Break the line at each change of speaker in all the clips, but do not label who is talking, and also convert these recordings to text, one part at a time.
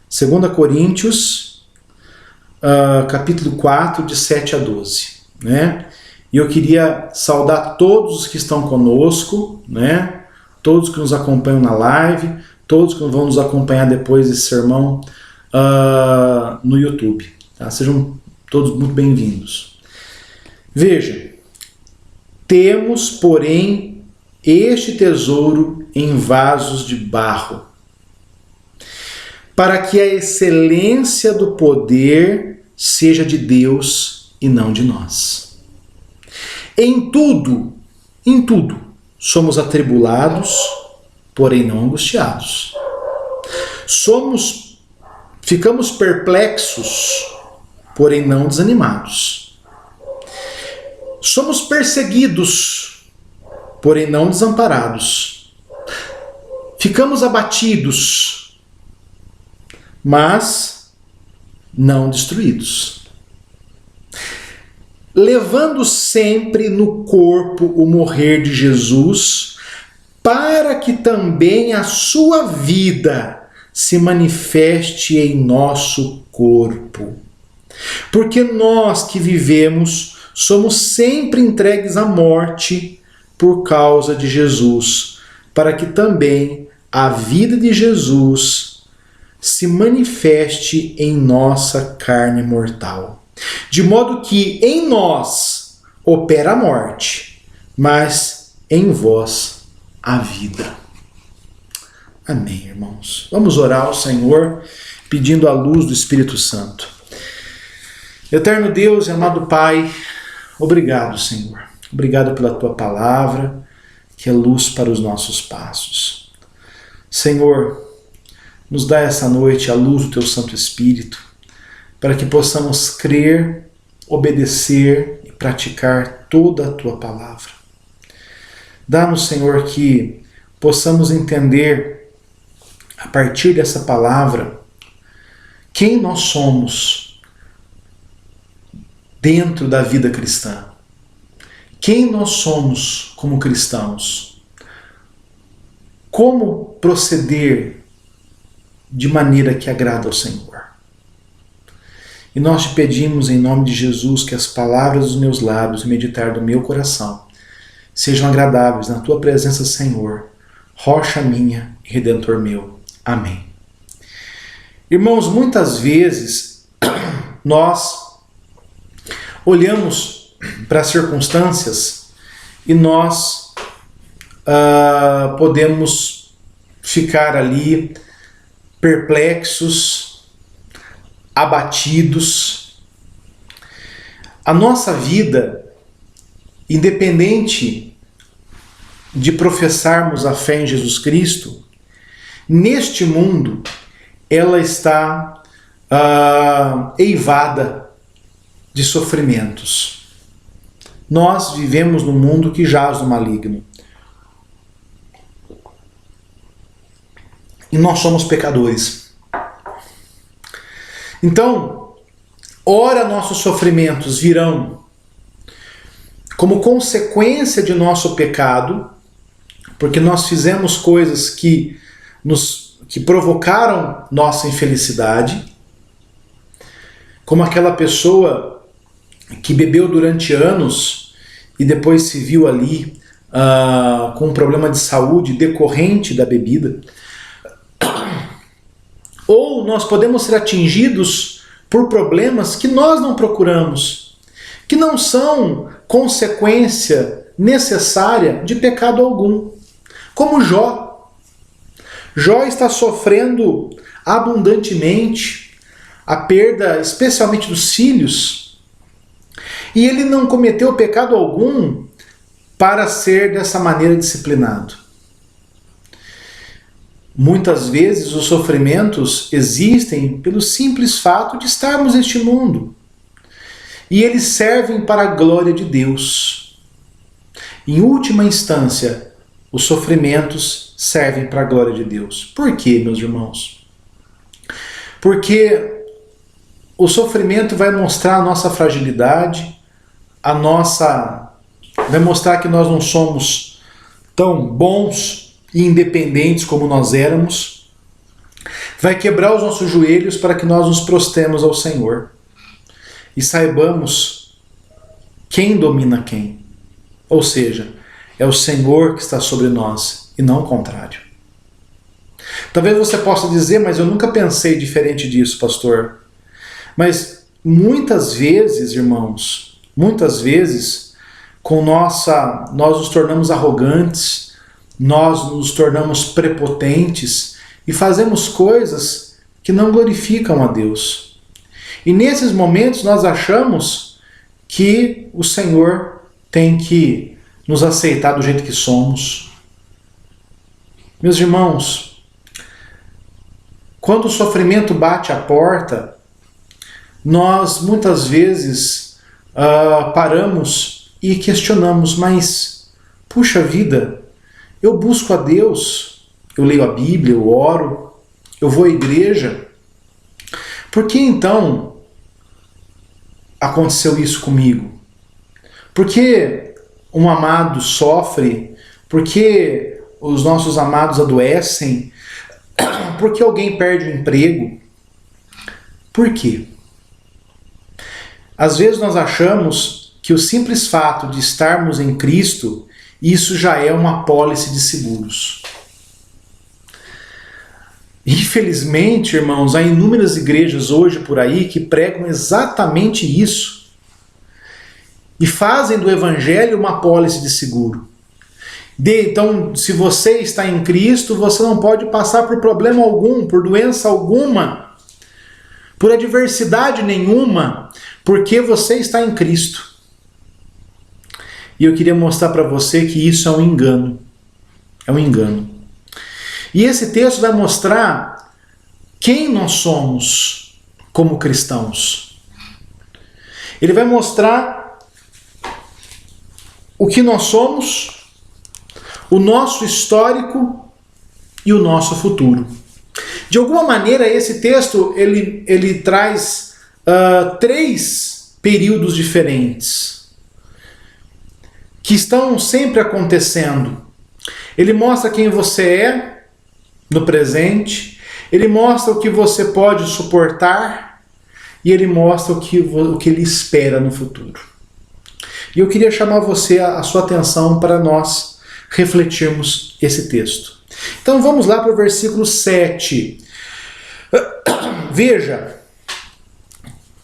2 Coríntios, capítulo 4, de 7 a 12, né? E eu queria saudar todos os que estão conosco, né? Todos que nos acompanham na live, todos que vão nos acompanhar depois desse sermão no YouTube. Tá? Sejam todos muito bem-vindos. Veja, temos, porém, este tesouro em vasos de barro, para que a excelência do poder seja de Deus e não de nós. Em tudo, somos atribulados, porém não angustiados. Ficamos perplexos, porém não desanimados. Somos perseguidos, porém não desamparados. Ficamos abatidos, mas não destruídos. Levando sempre no corpo o morrer de Jesus, para que também a sua vida se manifeste em nosso corpo. Porque nós que vivemos somos sempre entregues à morte por causa de Jesus, para que também a vida de Jesus se manifeste em nossa carne mortal. De modo que em nós opera a morte, mas em vós a vida. Amém, irmãos. Vamos orar ao Senhor, pedindo a luz do Espírito Santo. Eterno Deus e amado Pai, obrigado, Senhor. Obrigado pela Tua palavra, que é luz para os nossos passos. Senhor, nos dá essa noite a luz do Teu Santo Espírito, para que possamos crer, obedecer e praticar toda a Tua palavra. Dá-nos, Senhor, que possamos entender, a partir dessa palavra, quem nós somos dentro da vida cristã. Quem nós somos como cristãos. Como proceder de maneira que agrada ao Senhor. E nós te pedimos em nome de Jesus que as palavras dos meus lábios e meditar do meu coração sejam agradáveis na Tua presença, Senhor, rocha minha e redentor meu. Amém. Irmãos, muitas vezes nós olhamos para as circunstâncias e nós podemos ficar ali perplexos, abatidos. A nossa vida, independente de professarmos a fé em Jesus Cristo, neste mundo, ela está eivada de sofrimentos. Nós vivemos num mundo que jaz no maligno. E nós somos pecadores. Então, ora nossos sofrimentos virão como consequência de nosso pecado, porque nós fizemos coisas que provocaram nossa infelicidade, como aquela pessoa que bebeu durante anos e depois se viu ali com um problema de saúde decorrente da bebida. Ou nós podemos ser atingidos por problemas que nós não procuramos, que não são consequência necessária de pecado algum. Como Jó. Jó está sofrendo abundantemente a perda, especialmente dos filhos, e ele não cometeu pecado algum para ser dessa maneira disciplinado. Muitas vezes os sofrimentos existem pelo simples fato de estarmos neste mundo. E eles servem para a glória de Deus. Em última instância, os sofrimentos servem para a glória de Deus. Por quê, meus irmãos? Porque o sofrimento vai mostrar a nossa fragilidade, vai mostrar que nós não somos tão bons e independentes como nós éramos, vai quebrar os nossos joelhos para que nós nos prostremos ao Senhor e saibamos quem domina quem. Ou seja, é o Senhor que está sobre nós e não o contrário. Talvez você possa dizer, mas eu nunca pensei diferente disso, pastor. Mas muitas vezes, irmãos, muitas vezes, nós nos tornamos arrogantes, nós nos tornamos prepotentes e fazemos coisas que não glorificam a Deus. E nesses momentos nós achamos que o Senhor tem que nos aceitar do jeito que somos. Meus irmãos, quando o sofrimento bate à porta, nós muitas vezes paramos e questionamos, mas, puxa vida, eu busco a Deus, eu leio a Bíblia, eu oro, eu vou à igreja. Por que então aconteceu isso comigo? Por que um amado sofre? Por que os nossos amados adoecem? Por que alguém perde o emprego? Por quê? Às vezes nós achamos que o simples fato de estarmos em Cristo, isso já é uma apólice de seguros. Infelizmente, irmãos, há inúmeras igrejas hoje por aí que pregam exatamente isso e fazem do evangelho uma apólice de seguro. Então, se você está em Cristo, você não pode passar por problema algum, por doença alguma, por adversidade nenhuma, porque você está em Cristo. E eu queria mostrar para você que isso é um engano. É um engano. E esse texto vai mostrar quem nós somos como cristãos. Ele vai mostrar o que nós somos, o nosso histórico e o nosso futuro. De alguma maneira, esse texto ele traz 3 períodos diferentes que estão sempre acontecendo. Ele mostra quem você é no presente, ele mostra o que você pode suportar e ele mostra o que ele espera no futuro. E eu queria chamar a sua atenção para nós refletirmos esse texto. Então vamos lá para o versículo 7. Veja,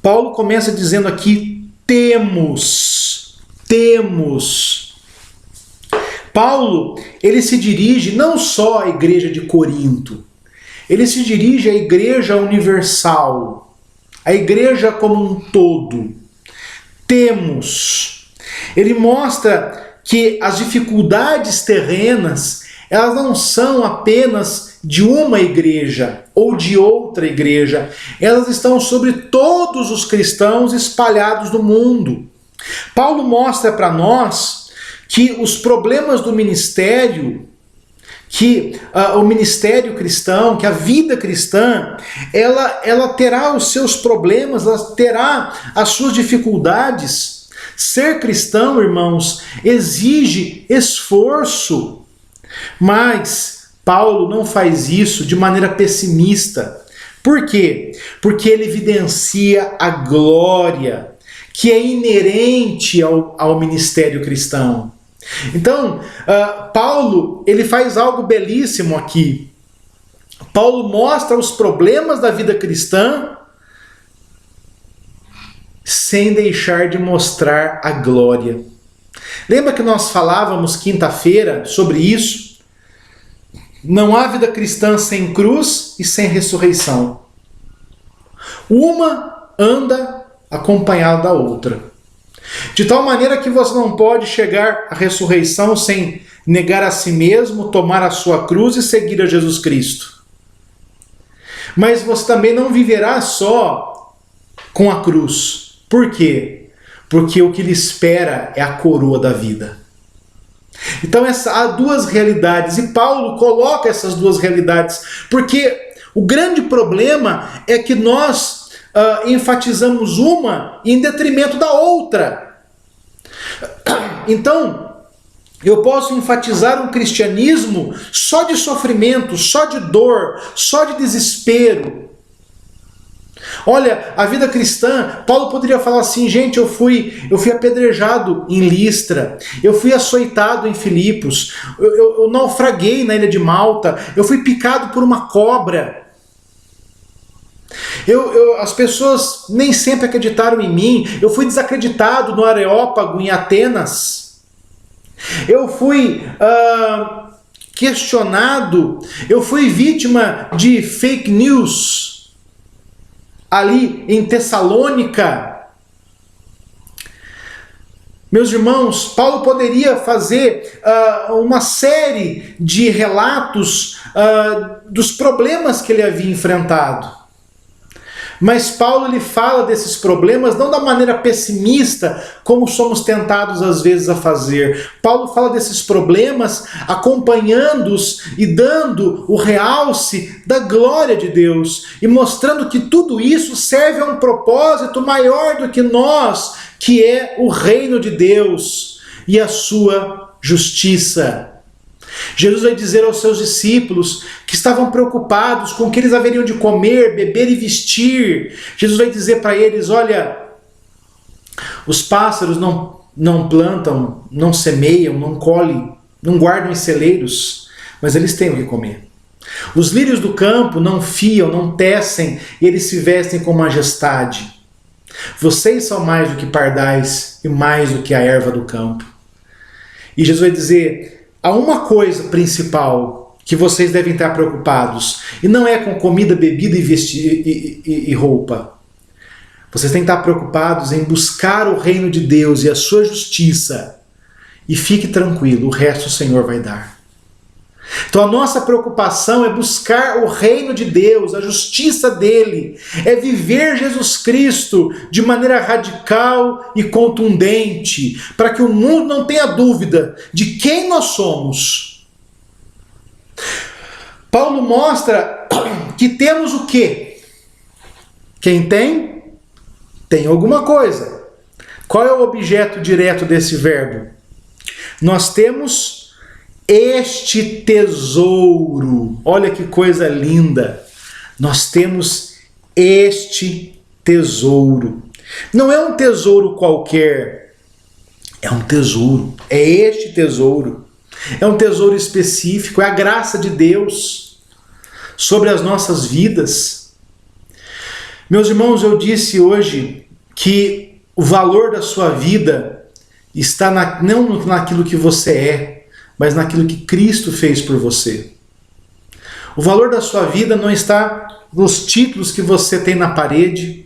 Paulo começa dizendo aqui, temos. Paulo, ele se dirige não só à igreja de Corinto, ele se dirige à igreja universal, à igreja como um todo. Temos. Ele mostra que as dificuldades terrenas, elas não são apenas de uma igreja ou de outra igreja, elas estão sobre todos os cristãos espalhados no mundo. Paulo mostra para nós que os problemas do ministério, que o ministério cristão, que a vida cristã, ela terá os seus problemas, ela terá as suas dificuldades. Ser cristão, irmãos, exige esforço, mas Paulo não faz isso de maneira pessimista. Por quê? Porque ele evidencia a glória que é inerente ao ministério cristão. Então, Paulo, ele faz algo belíssimo aqui. Paulo mostra os problemas da vida cristã sem deixar de mostrar a glória. Lembra que nós falávamos quinta-feira sobre isso? Não há vida cristã sem cruz e sem ressurreição. Uma anda acompanhada da outra. De tal maneira que você não pode chegar à ressurreição sem negar a si mesmo, tomar a sua cruz e seguir a Jesus Cristo. Mas você também não viverá só com a cruz. Por quê? Porque o que lhe espera é a coroa da vida. Então há 2 realidades, e Paulo coloca essas 2 realidades, porque o grande problema é que nós enfatizamos uma em detrimento da outra. Então, Eu posso enfatizar um cristianismo só de sofrimento, só de dor, só de desespero. Olha, a vida cristã, Paulo poderia falar assim, gente, eu fui apedrejado em Listra, eu fui açoitado em Filipos, eu naufraguei na ilha de Malta, eu fui picado por uma cobra. As pessoas nem sempre acreditaram em mim, eu fui desacreditado no Areópago em Atenas, eu fui questionado, eu fui vítima de fake news ali em Tessalônica. Meus irmãos, Paulo poderia fazer uma série de relatos dos problemas que ele havia enfrentado. Mas Paulo ele fala desses problemas não da maneira pessimista, como somos tentados às vezes a fazer. Paulo fala desses problemas acompanhando-os e dando o realce da glória de Deus e mostrando que tudo isso serve a um propósito maior do que nós, que é o reino de Deus e a sua justiça. Jesus vai dizer aos seus discípulos que estavam preocupados com o que eles haveriam de comer, beber e vestir. Jesus vai dizer para eles, olha, os pássaros não plantam, não semeiam, não colhem, não guardam em celeiros, mas eles têm o que comer. Os lírios do campo não fiam, não tecem, e eles se vestem com majestade. Vocês são mais do que pardais e mais do que a erva do campo. E Jesus vai dizer, há uma coisa principal que vocês devem estar preocupados, e não é com comida, bebida e roupa. Vocês têm que estar preocupados em buscar o reino de Deus e a sua justiça, e fique tranquilo, o resto o Senhor vai dar. Então a nossa preocupação é buscar o reino de Deus, a justiça dele, é viver Jesus Cristo de maneira radical e contundente, para que o mundo não tenha dúvida de quem nós somos. Paulo mostra que temos o quê? Quem tem, tem alguma coisa. Qual é o objeto direto desse verbo? Nós temos este tesouro. Olha que coisa linda. Nós temos este tesouro. Não é um tesouro qualquer. É um tesouro. É este tesouro. É um tesouro específico. É a graça de Deus sobre as nossas vidas. Meus irmãos, eu disse hoje que o valor da sua vida está não naquilo que você é, mas naquilo que Cristo fez por você. O valor da sua vida não está nos títulos que você tem na parede,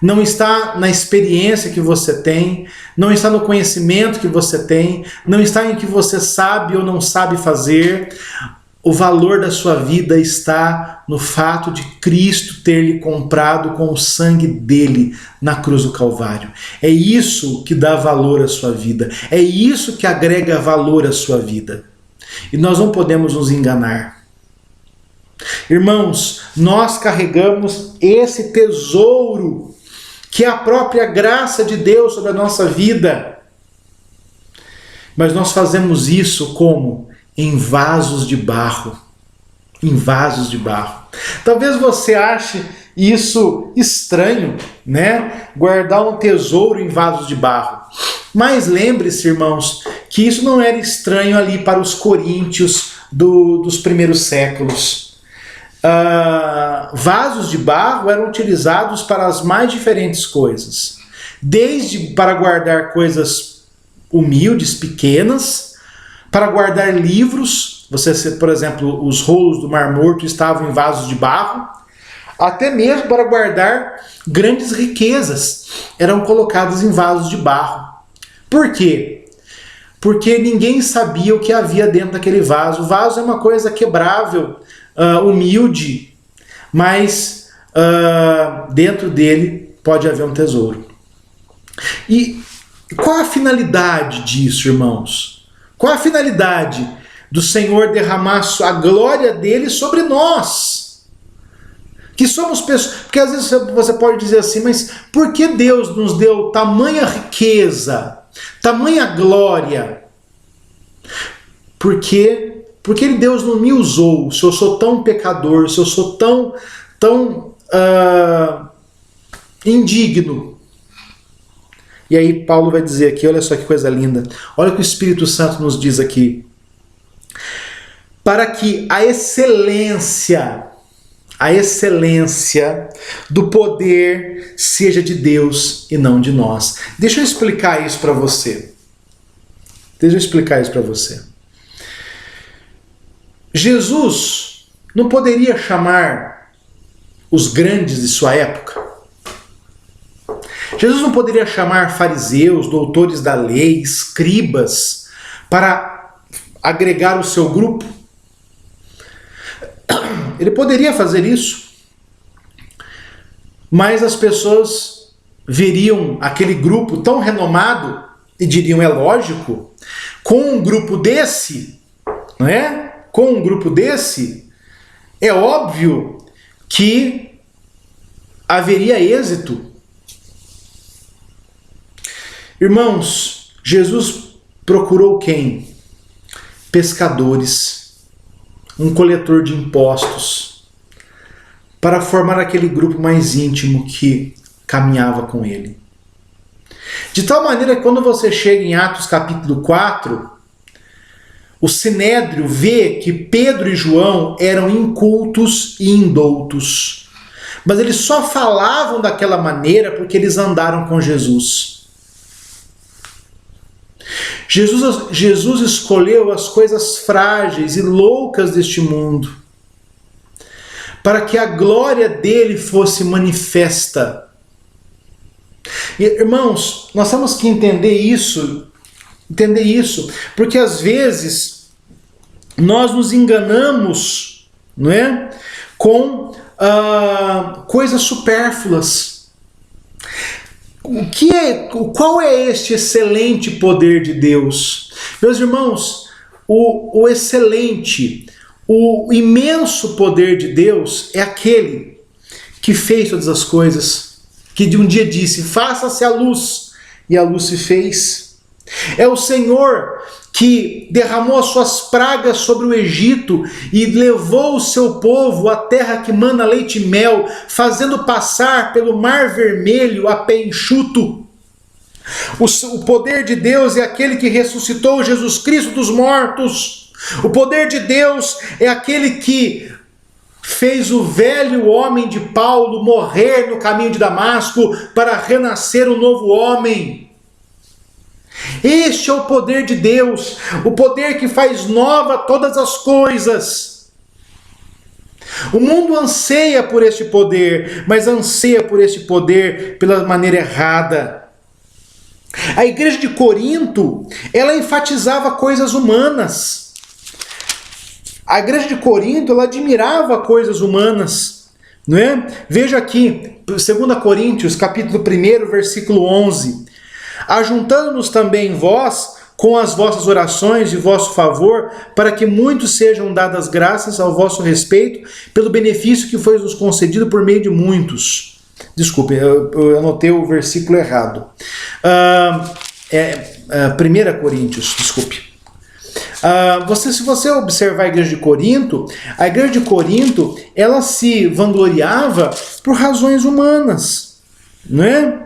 não está na experiência que você tem, não está no conhecimento que você tem, não está em que você sabe ou não sabe fazer. O valor da sua vida está no fato de Cristo ter lhe comprado com o sangue dele na cruz do Calvário. É isso que dá valor à sua vida. É isso que agrega valor à sua vida. E nós não podemos nos enganar. Irmãos, nós carregamos esse tesouro, que é a própria graça de Deus sobre a nossa vida. Mas nós fazemos isso como? Em vasos de barro. Em vasos de barro. Talvez você ache isso estranho, né? Guardar um tesouro em vasos de barro. Mas lembre-se, irmãos, que isso não era estranho ali para os coríntios dos primeiros séculos. Vasos de barro eram utilizados para as mais diferentes coisas. Desde para guardar coisas humildes, pequenas, para guardar livros, por exemplo, os rolos do Mar Morto estavam em vasos de barro, até mesmo para guardar grandes riquezas, eram colocadas em vasos de barro. Por quê? Porque ninguém sabia o que havia dentro daquele vaso. O vaso é uma coisa quebrável, humilde, mas dentro dele pode haver um tesouro. E qual a finalidade disso, irmãos? Qual a finalidade do Senhor derramar a glória dele sobre nós? Que somos pessoas... Porque às vezes você pode dizer assim, mas por que Deus nos deu tamanha riqueza, tamanha glória? Porque Deus não me usou, se eu sou tão pecador, se eu sou tão indigno. E aí Paulo vai dizer aqui, olha só que coisa linda, olha o que o Espírito Santo nos diz aqui. Para que a excelência do poder seja de Deus e não de nós. Deixa eu explicar isso para você. Jesus não poderia chamar os grandes de sua época? Jesus não poderia chamar fariseus, doutores da lei, escribas, para agregar o seu grupo? Ele poderia fazer isso, mas as pessoas veriam aquele grupo tão renomado e diriam, é lógico, com um grupo desse, não é? Com um grupo desse, é óbvio que haveria êxito. Irmãos, Jesus procurou quem? Pescadores, um coletor de impostos, para formar aquele grupo mais íntimo que caminhava com ele. De tal maneira que quando você chega em Atos capítulo 4, o Sinédrio vê que Pedro e João eram incultos e indoutos, mas eles só falavam daquela maneira porque eles andaram com Jesus. Jesus escolheu as coisas frágeis e loucas deste mundo para que a glória dele fosse manifesta. E, irmãos, nós temos que entender isso, porque às vezes nós nos enganamos, não é? Com coisas supérfluas. Qual é este excelente poder de Deus? Meus irmãos, o excelente, o imenso poder de Deus é aquele que fez todas as coisas, que de um dia disse, faça-se a luz, e a luz se fez. É o Senhor que derramou as suas pragas sobre o Egito e levou o seu povo à terra que mana leite e mel, fazendo passar pelo Mar Vermelho a pé enxuto. O poder de Deus é aquele que ressuscitou Jesus Cristo dos mortos. O poder de Deus é aquele que fez o velho homem de Paulo morrer no caminho de Damasco para renascer um novo homem. Este é o poder de Deus, o poder que faz nova todas as coisas. O mundo anseia por este poder, mas anseia por este poder pela maneira errada. A igreja de Corinto, ela enfatizava coisas humanas. A igreja de Corinto, ela admirava coisas humanas, não é? Veja aqui, 2 Coríntios, capítulo 1, versículo 11. Ajuntando-nos também vós com as vossas orações e vosso favor, para que muitos sejam dadas graças ao vosso respeito, pelo benefício que foi nos concedido por meio de muitos. Desculpe, eu anotei o versículo errado. 1 Coríntios, desculpe. Se você observar a igreja de Corinto, ela se vangloriava por razões humanas, não é?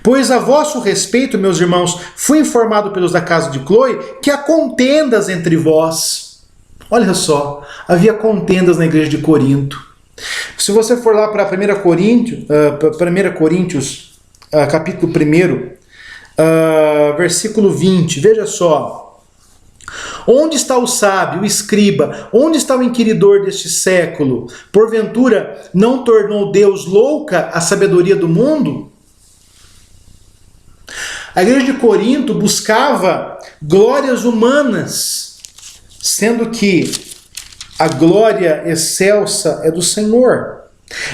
Pois a vosso respeito, meus irmãos, fui informado pelos da casa de Cloe que há contendas entre vós. Olha só, havia contendas na igreja de Corinto. Se você for lá para 1 Coríntios, capítulo 1, versículo 20, veja só. Onde está o sábio, o escriba? Onde está o inquiridor deste século? Porventura, não tornou Deus louca a sabedoria do mundo? A igreja de Corinto buscava glórias humanas, sendo que a glória excelsa é do Senhor.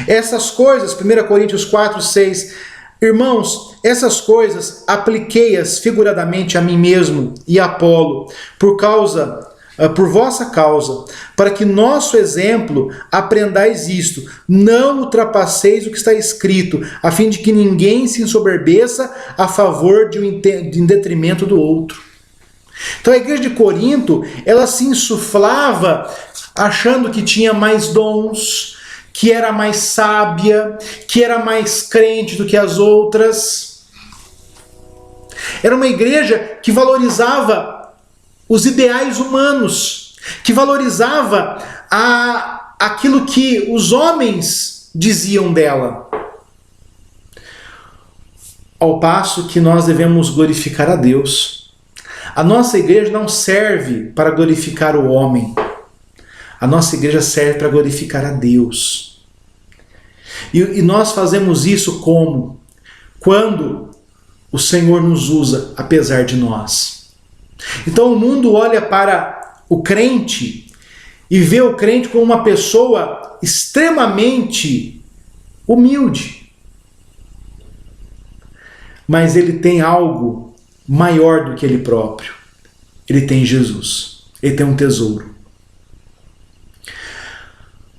Essas coisas, 1 Coríntios 4, 6, irmãos, essas coisas apliquei-as figuradamente a mim mesmo e a Apolo, por vossa causa, para que nosso exemplo aprendais isto, não ultrapasseis o que está escrito, a fim de que ninguém se ensoberbeça a favor de um detrimento do outro. Então a igreja de Corinto, ela se insuflava achando que tinha mais dons, que era mais sábia, que era mais crente do que as outras. Era uma igreja que valorizava os ideais humanos, que valorizava aquilo que os homens diziam dela. Ao passo que nós devemos glorificar a Deus. A nossa igreja não serve para glorificar o homem. A nossa igreja serve para glorificar a Deus. E nós fazemos isso como? Quando o Senhor nos usa, apesar de nós. Então o mundo olha para o crente e vê o crente como uma pessoa extremamente humilde. Mas ele tem algo maior do que ele próprio. Ele tem Jesus. Ele tem um tesouro.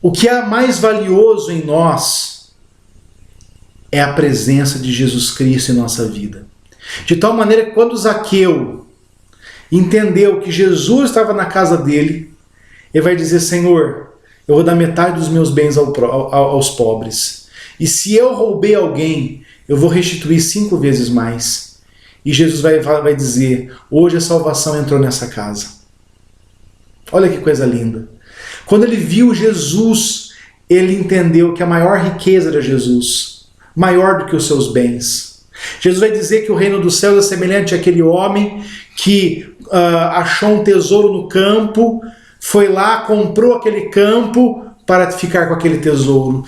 O que é mais valioso em nós é a presença de Jesus Cristo em nossa vida. De tal maneira que quando Zaqueu entendeu que Jesus estava na casa dele, ele vai dizer: Senhor, eu vou dar metade dos meus bens aos pobres. E se eu roubei alguém, eu vou restituir 5 vezes mais. E Jesus vai dizer: hoje a salvação entrou nessa casa. Olha que coisa linda. Quando ele viu Jesus, ele entendeu que a maior riqueza era Jesus, maior do que os seus bens. Jesus vai dizer que o reino dos céus é semelhante àquele homem que achou um tesouro no campo, foi lá, comprou aquele campo para ficar com aquele tesouro.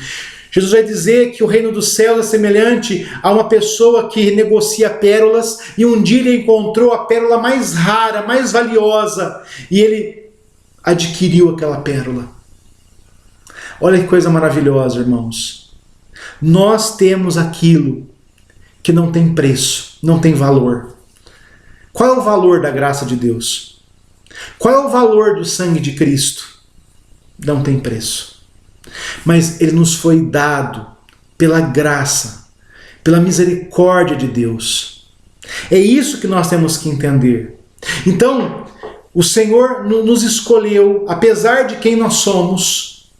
Jesus vai dizer que o reino dos céus é semelhante a uma pessoa que negocia pérolas e um dia ele encontrou a pérola mais rara, mais valiosa, e ele adquiriu aquela pérola. Olha que coisa maravilhosa, irmãos. Nós temos aquilo que não tem preço, não tem valor. Qual é o valor da graça de Deus? Qual é o valor do sangue de Cristo? Não tem preço. Mas ele nos foi dado pela graça, pela misericórdia de Deus. É isso que nós temos que entender. Então, o Senhor nos escolheu, apesar de quem nós somos,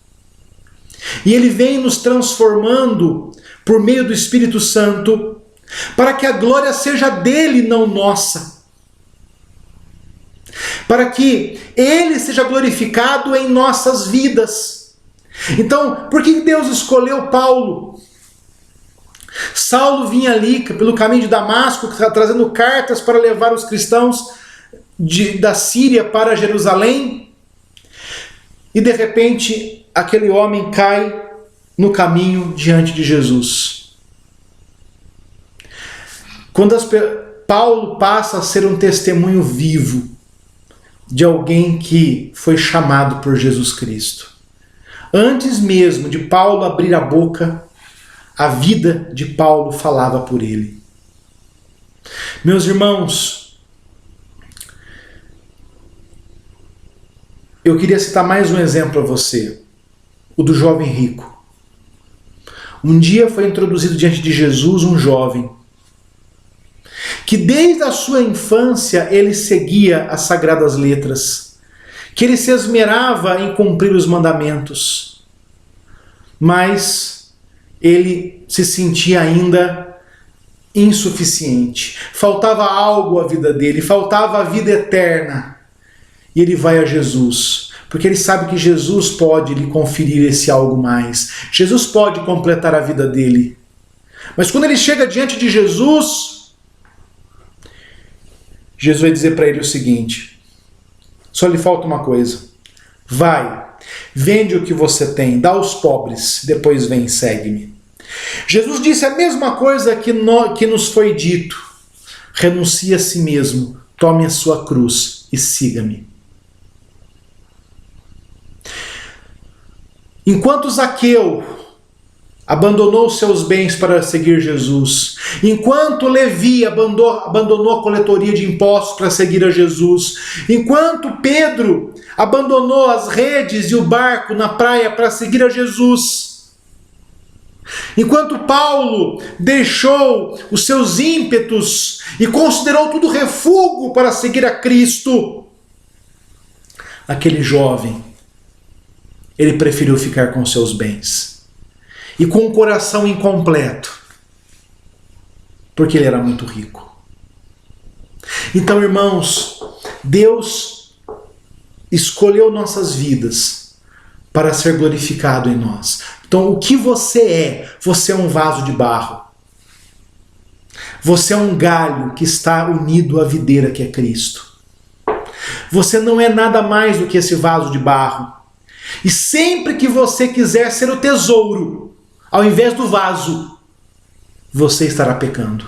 e Ele vem nos transformando por meio do Espírito Santo, para que a glória seja dele, não nossa. Para que Ele seja glorificado em nossas vidas. Então, por que Deus escolheu Paulo? Saulo vinha ali pelo caminho de Damasco, trazendo cartas para levar os cristãos da Síria para Jerusalém, e de repente aquele homem cai no caminho diante de Jesus. Quando Paulo passa a ser um testemunho vivo de alguém que foi chamado por Jesus Cristo. Antes mesmo de Paulo abrir a boca, a vida de Paulo falava por ele. Meus irmãos, eu queria citar mais um exemplo a você, o do jovem rico. Um dia foi introduzido diante de Jesus um jovem que desde a sua infância ele seguia as sagradas letras, que ele se esmerava em cumprir os mandamentos, mas ele se sentia ainda insuficiente, faltava algo à vida dele, faltava a vida eterna, e ele vai a Jesus, porque ele sabe que Jesus pode lhe conferir esse algo mais, Jesus pode completar a vida dele. Mas quando ele chega diante de Jesus, Jesus vai dizer para ele o seguinte: só lhe falta uma coisa, vai, vende o que você tem, dá aos pobres, depois vem e segue-me. Jesus disse a mesma coisa que nos foi dito: renuncie a si mesmo, tome a sua cruz e siga-me. Enquanto Zaqueu abandonou seus bens para seguir Jesus, enquanto Levi abandonou a coletoria de impostos para seguir a Jesus, enquanto Pedro abandonou as redes e o barco na praia para seguir a Jesus, Enquanto Paulo deixou os seus ímpetos e considerou tudo refúgio para seguir a Cristo, aquele jovem, ele preferiu ficar com seus bens e com o coração incompleto, porque ele era muito rico. Então, irmãos, Deus escolheu nossas vidas para ser glorificado em nós. Então, o que você é? Você é um vaso de barro. Você é um galho que está unido à videira que é Cristo. Você não é nada mais do que esse vaso de barro. E sempre que você quiser ser o tesouro, ao invés do vaso, você estará pecando.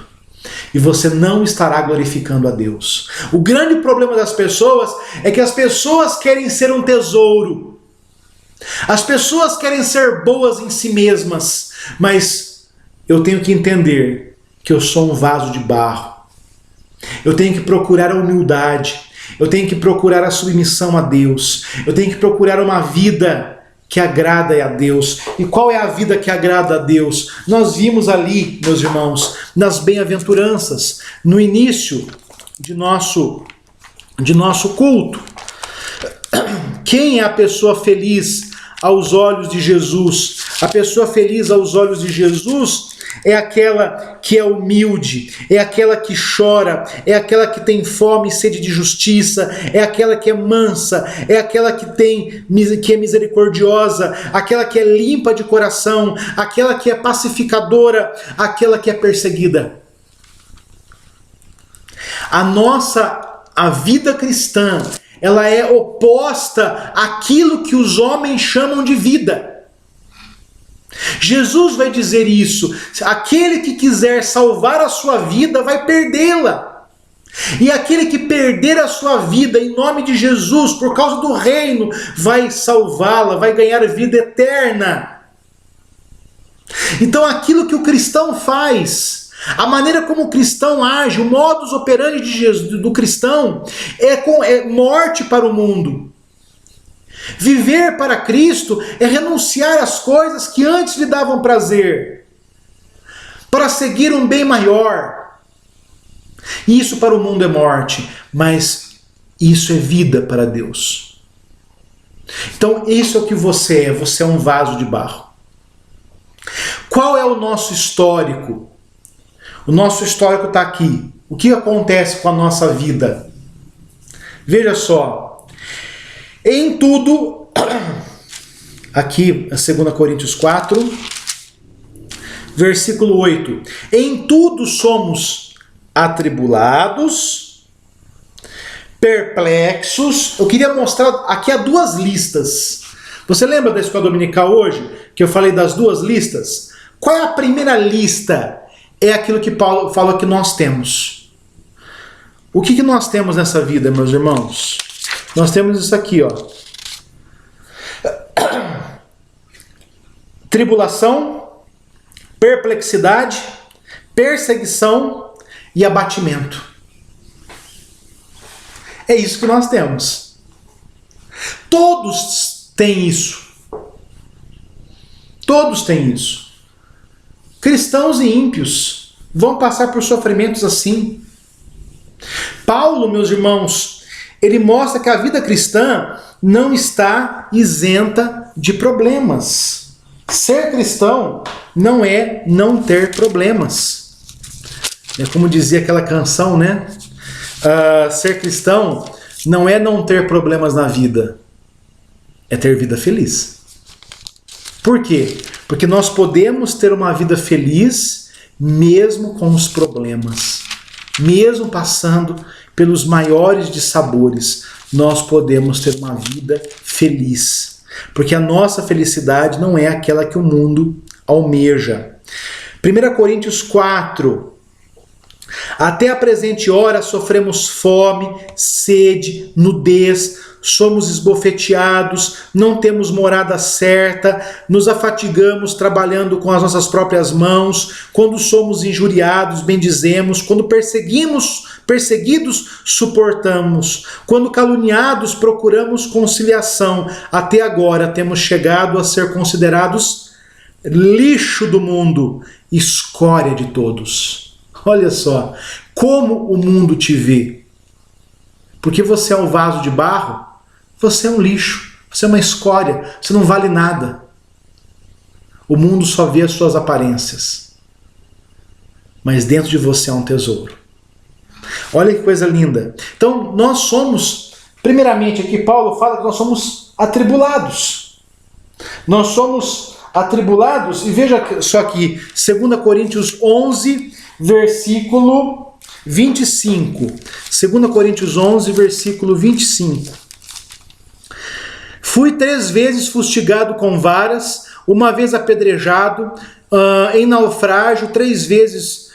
E você não estará glorificando a Deus. O grande problema das pessoas é que as pessoas querem ser um tesouro. As pessoas querem ser boas em si mesmas. Mas eu tenho que entender que eu sou um vaso de barro. Eu tenho que procurar a humildade. Eu tenho que procurar a submissão a Deus. Eu tenho que procurar uma vida que agrada a Deus. E qual é a vida que agrada a Deus? Nós vimos ali, meus irmãos, nas bem-aventuranças, no início de nosso culto. Quem é a pessoa feliz aos olhos de Jesus? A pessoa feliz aos olhos de Jesus é aquela que é humilde, é aquela que chora, é aquela que tem fome e sede de justiça, é aquela que é mansa, é aquela que é misericordiosa, aquela que é limpa de coração, aquela que é pacificadora, aquela que é perseguida. A vida cristã, ela é oposta àquilo que os homens chamam de vida. Jesus vai dizer isso: aquele que quiser salvar a sua vida vai perdê-la. E aquele que perder a sua vida em nome de Jesus, por causa do reino, vai salvá-la, vai ganhar vida eterna. Então aquilo que o cristão faz, a maneira como o cristão age, o modus operandi do cristão é morte para o mundo. Viver para Cristo é renunciar às coisas que antes lhe davam prazer, para seguir um bem maior. Isso para o mundo é morte, mas isso é vida para Deus. Então isso é o que você é um vaso de barro. Qual é o nosso histórico? O nosso histórico está aqui. O que acontece com a nossa vida? Veja só. Em tudo, aqui, 2 Coríntios 4, versículo 8. Em tudo somos atribulados, perplexos. Eu queria mostrar, aqui há duas listas. Você lembra da escola dominical hoje, que eu falei das duas listas? Qual é a primeira lista? É aquilo que Paulo fala que nós temos. O que nós temos nessa vida, meus irmãos? Nós temos isso aqui, ó. Tribulação, perplexidade, perseguição e abatimento. É isso que nós temos. Todos têm isso. Todos têm isso. Cristãos e ímpios vão passar por sofrimentos assim. Paulo, meus irmãos, ele mostra que a vida cristã não está isenta de problemas. Ser cristão não é não ter problemas. É como dizia aquela canção, né? Ser cristão não é não ter problemas na vida, é ter vida feliz. Por quê? Porque nós podemos ter uma vida feliz mesmo com os problemas. Mesmo passando pelos maiores dissabores, nós podemos ter uma vida feliz. Porque a nossa felicidade não é aquela que o mundo almeja. 1 Coríntios 4. Até a presente hora sofremos fome, sede, nudez, somos esbofeteados, não temos morada certa, nos afatigamos trabalhando com as nossas próprias mãos, quando somos injuriados, bendizemos, quando perseguidos, suportamos, quando caluniados, procuramos conciliação. Até agora temos chegado a ser considerados lixo do mundo, escória de todos. Olha só, como o mundo te vê. Porque você é um vaso de barro, você é um lixo, você é uma escória, você não vale nada. O mundo só vê as suas aparências. Mas dentro de você há um tesouro. Olha que coisa linda. Então, nós somos, primeiramente aqui Paulo fala que nós somos atribulados. Nós somos atribulados, e veja só aqui, 2 Coríntios 11, versículo 25. 2 Coríntios 11, versículo 25. Fui 3 vezes fustigado com varas, uma vez apedrejado, em naufrágio 3 vezes,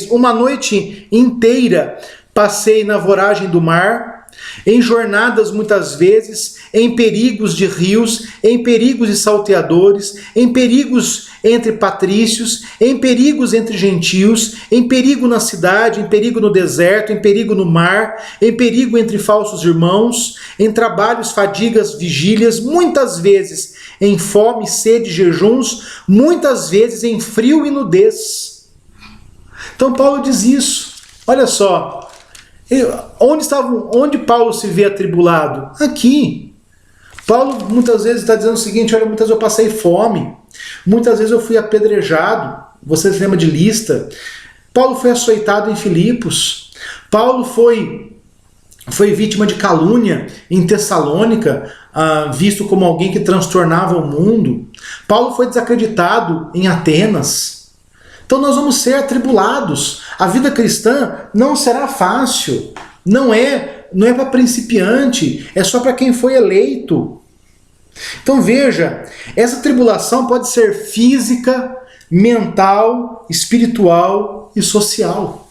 uma noite inteira passei na voragem do mar, em jornadas muitas vezes, em perigos de rios, em perigos de salteadores, em perigos entre patrícios, em perigos entre gentios, em perigo na cidade, em perigo no deserto, em perigo no mar, em perigo entre falsos irmãos, em trabalhos, fadigas, vigílias, muitas vezes em fome, sede, jejuns, muitas vezes em frio e nudez. Então Paulo diz isso. Olha só. Onde Paulo se vê atribulado? Aqui. Paulo muitas vezes está dizendo o seguinte: olha, muitas vezes eu passei fome, muitas vezes eu fui apedrejado. Você se lembra de Listra? Paulo foi açoitado em Filipos. Paulo foi vítima de calúnia em Tessalônica, visto como alguém que transtornava o mundo. Paulo foi desacreditado em Atenas. Então nós vamos ser atribulados. A vida cristã não será fácil. Não é para principiante, é só para quem foi eleito. Então veja, essa tribulação pode ser física, mental, espiritual e social.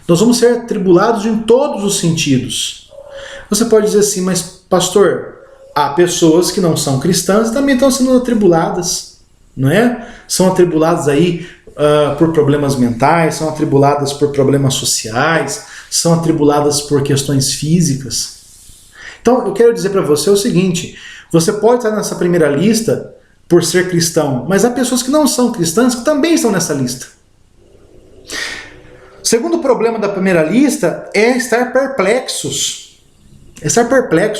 Nós vamos ser atribulados em todos os sentidos. Você pode dizer assim, mas pastor, há pessoas que não são cristãs e também estão sendo atribuladas, não é? São atribuladas aí por problemas mentais, são atribuladas por problemas sociais, são atribuladas por questões físicas. Então eu quero dizer para você o seguinte: você pode estar nessa primeira lista por ser cristão, mas há pessoas que não são cristãs que também estão nessa lista. O segundo problema da primeira lista é estar perplexos.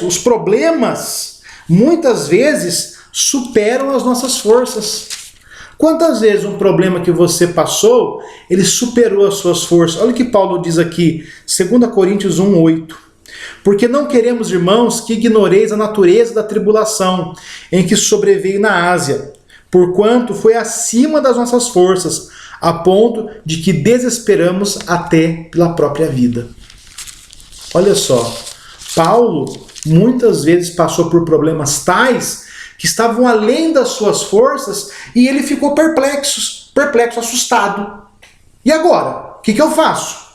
Os problemas muitas vezes superam as nossas forças. Quantas vezes um problema que você passou, ele superou as suas forças? Olha o que Paulo diz aqui, 2 Coríntios 1:8. Porque não queremos, irmãos, que ignoreis a natureza da tribulação em que sobreveio na Ásia, porquanto foi acima das nossas forças, a ponto de que desesperamos até pela própria vida. Olha só, Paulo muitas vezes passou por problemas tais que estavam além das suas forças e ele ficou perplexo, assustado. E agora? O que eu faço?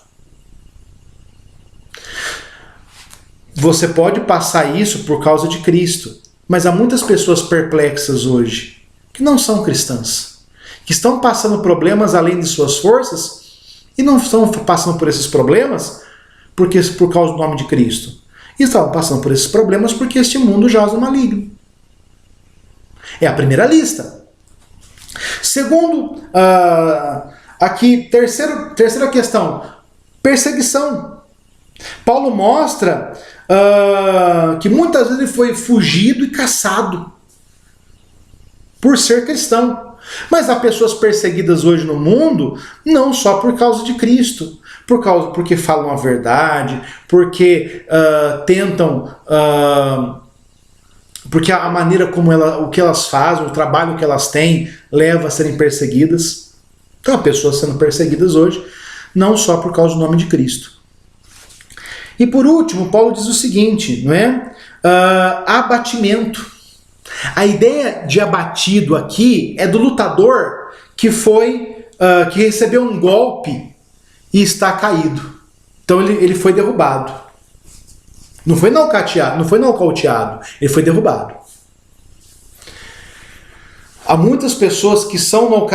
Você pode passar isso por causa de Cristo, mas há muitas pessoas perplexas hoje que não são cristãs, que estão passando problemas além de suas forças e não estão passando por esses problemas por causa do nome de Cristo. E estão passando por esses problemas porque este mundo jaz no maligno. É a primeira lista. Segundo, aqui, terceira questão, perseguição. Paulo mostra que muitas vezes ele foi fugido e caçado por ser cristão. Mas há pessoas perseguidas hoje no mundo não só por causa de Cristo, porque falam a verdade, porque tentam... porque a maneira como o que elas fazem, o trabalho que elas têm, leva a serem perseguidas. Então há pessoas sendo perseguidas hoje não só por causa do nome de Cristo. E por último, Paulo diz o seguinte, não é? Abatimento. A ideia de abatido aqui é do lutador que recebeu um golpe e está caído. Então ele foi derrubado. Não foi nocauteado, ele foi derrubado. Há muitas pessoas que são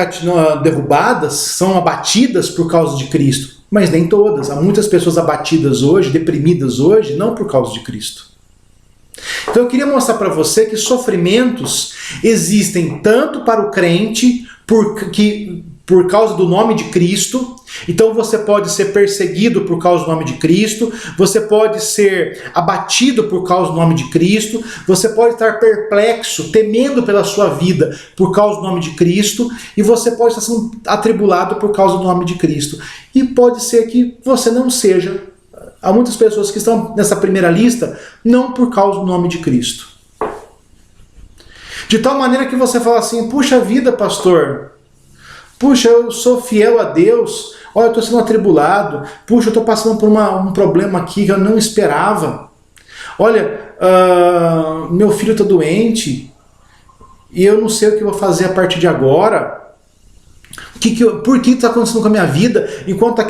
derrubadas, são abatidas por causa de Cristo, mas nem todas. Há muitas pessoas abatidas hoje, deprimidas hoje, não por causa de Cristo. Então eu queria mostrar para você que sofrimentos existem tanto para o crente, por causa do nome de Cristo. Então você pode ser perseguido por causa do nome de Cristo, você pode ser abatido por causa do nome de Cristo, você pode estar perplexo, temendo pela sua vida por causa do nome de Cristo, e você pode estar sendo atribulado por causa do nome de Cristo. E pode ser que você não seja. Há muitas pessoas que estão nessa primeira lista não por causa do nome de Cristo. De tal maneira que você fala assim: puxa vida, pastor, puxa, eu sou fiel a Deus, olha, eu estou sendo atribulado, puxa, eu estou passando por um problema aqui que eu não esperava. Olha, meu filho está doente e eu não sei o que eu vou fazer a partir de agora. Por que está acontecendo com a minha vida? Enquanto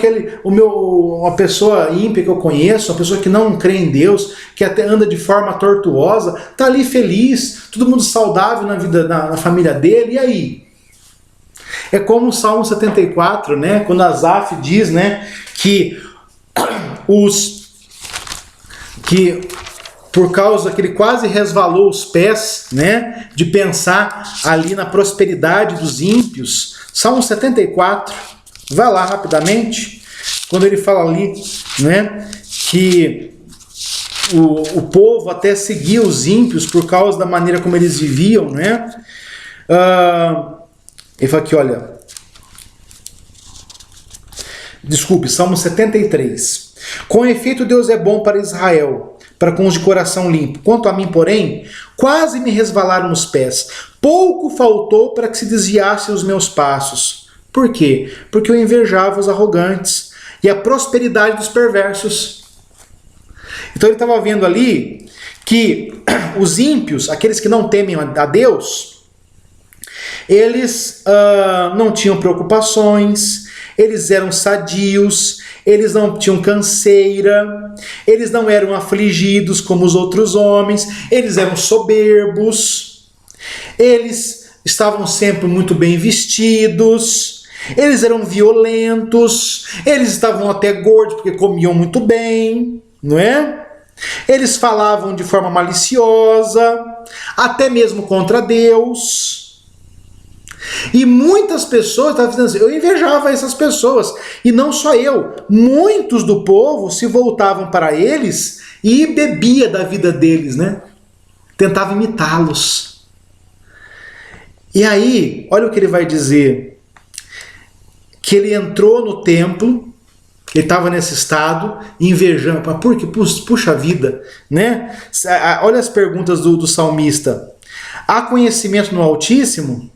uma pessoa ímpia que eu conheço, uma pessoa que não crê em Deus, que até anda de forma tortuosa, está ali feliz, todo mundo saudável na vida, na família dele, e aí? É como o Salmo 74, né? Quando Asaf diz, né, que por causa que ele quase resvalou os pés, né, de pensar ali na prosperidade dos ímpios. Salmo 74, vai lá rapidamente, quando ele fala ali, né, que o povo até seguia os ímpios por causa da maneira como eles viviam, né? Ele fala aqui, olha, desculpe, Salmo 73. Com efeito, Deus é bom para Israel, para com os de coração limpo. Quanto a mim, porém, quase me resvalaram os pés. Pouco faltou para que se desviassem os meus passos. Por quê? Porque eu invejava os arrogantes e a prosperidade dos perversos. Então ele estava vendo ali que os ímpios, aqueles que não temem a Deus, eles não tinham preocupações, eles eram sadios, eles não tinham canseira, eles não eram afligidos como os outros homens, eles eram soberbos, eles estavam sempre muito bem vestidos, eles eram violentos, eles estavam até gordos porque comiam muito bem, não é? Eles falavam de forma maliciosa, até mesmo contra Deus. E muitas pessoas estavam dizendo assim, eu invejava essas pessoas, e não só eu, muitos do povo se voltavam para eles e bebia da vida deles, né? Tentava imitá-los. E aí, olha o que ele vai dizer, que ele entrou no templo, ele estava nesse estado, invejando, porque, puxa vida, né? Olha as perguntas do salmista. Há conhecimento no Altíssimo?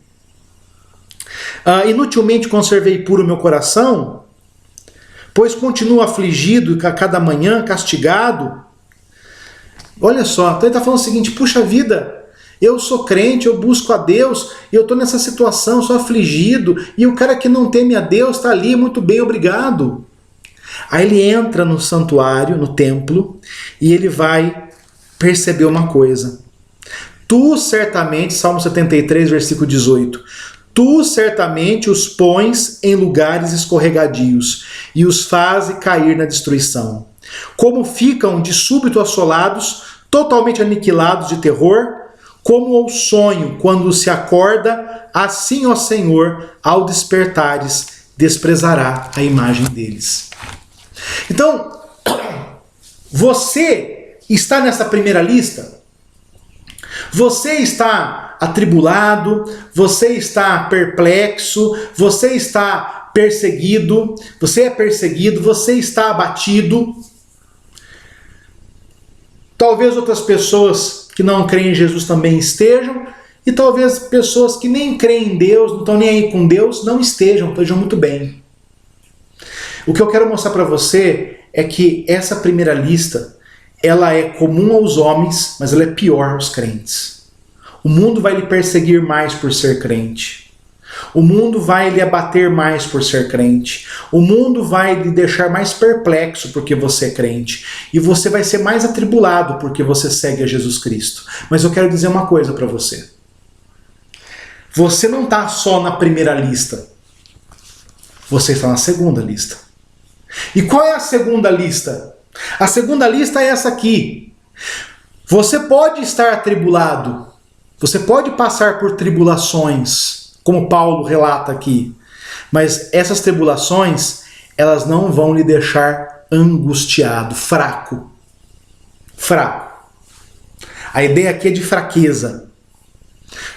Inutilmente conservei puro meu coração, pois continuo afligido a cada manhã, castigado. Olha só, então ele está falando o seguinte, puxa vida, eu sou crente, eu busco a Deus, e eu estou nessa situação, sou afligido, e o cara que não teme a Deus está ali, muito bem, obrigado. Aí ele entra no santuário, no templo, e ele vai perceber uma coisa. Tu certamente, Salmo 73, versículo 18, tu certamente os pões em lugares escorregadios e os fazes cair na destruição. Como ficam de súbito assolados, totalmente aniquilados de terror, como ao sonho quando se acorda, assim, ó Senhor, ao despertares, desprezará a imagem deles. Então, você está nessa primeira lista? Você está atribulado, você está perplexo, você está perseguido, você é perseguido, você está abatido. Talvez outras pessoas que não creem em Jesus também estejam, e talvez pessoas que nem creem em Deus, não estão nem aí com Deus, não estejam muito bem. O que eu quero mostrar para você é que essa primeira lista, ela é comum aos homens, mas ela é pior aos crentes. O mundo vai lhe perseguir mais por ser crente. O mundo vai lhe abater mais por ser crente. O mundo vai lhe deixar mais perplexo porque você é crente. E você vai ser mais atribulado porque você segue a Jesus Cristo. Mas eu quero dizer uma coisa para você. Você não está só na primeira lista. Você está na segunda lista. E qual é a segunda lista? A segunda lista é essa aqui. Você pode estar atribulado, você pode passar por tribulações, como Paulo relata aqui, mas essas tribulações, elas não vão lhe deixar angustiado, fraco. A ideia aqui é de fraqueza.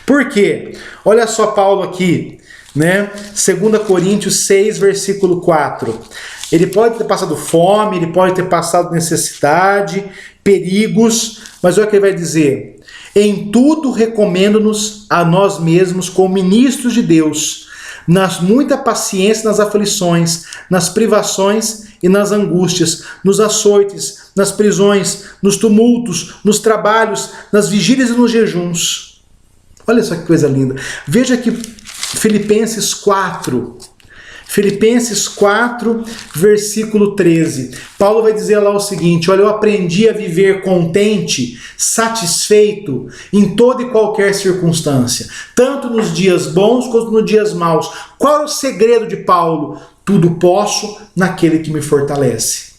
Por quê? Olha só Paulo aqui, né? 2 Coríntios 6, versículo 4. Ele pode ter passado fome, ele pode ter passado necessidade, perigos, mas olha o que ele vai dizer. Em tudo recomendo-nos a nós mesmos como ministros de Deus, nas muita paciência nas aflições, nas privações e nas angústias, nos açoites, nas prisões, nos tumultos, nos trabalhos, nas vigílias e nos jejuns. Olha só que coisa linda. Veja que Filipenses 4, versículo 13. Paulo vai dizer lá o seguinte: olha, eu aprendi a viver contente, satisfeito em toda e qualquer circunstância, tanto nos dias bons quanto nos dias maus. Qual é o segredo de Paulo? Tudo posso naquele que me fortalece.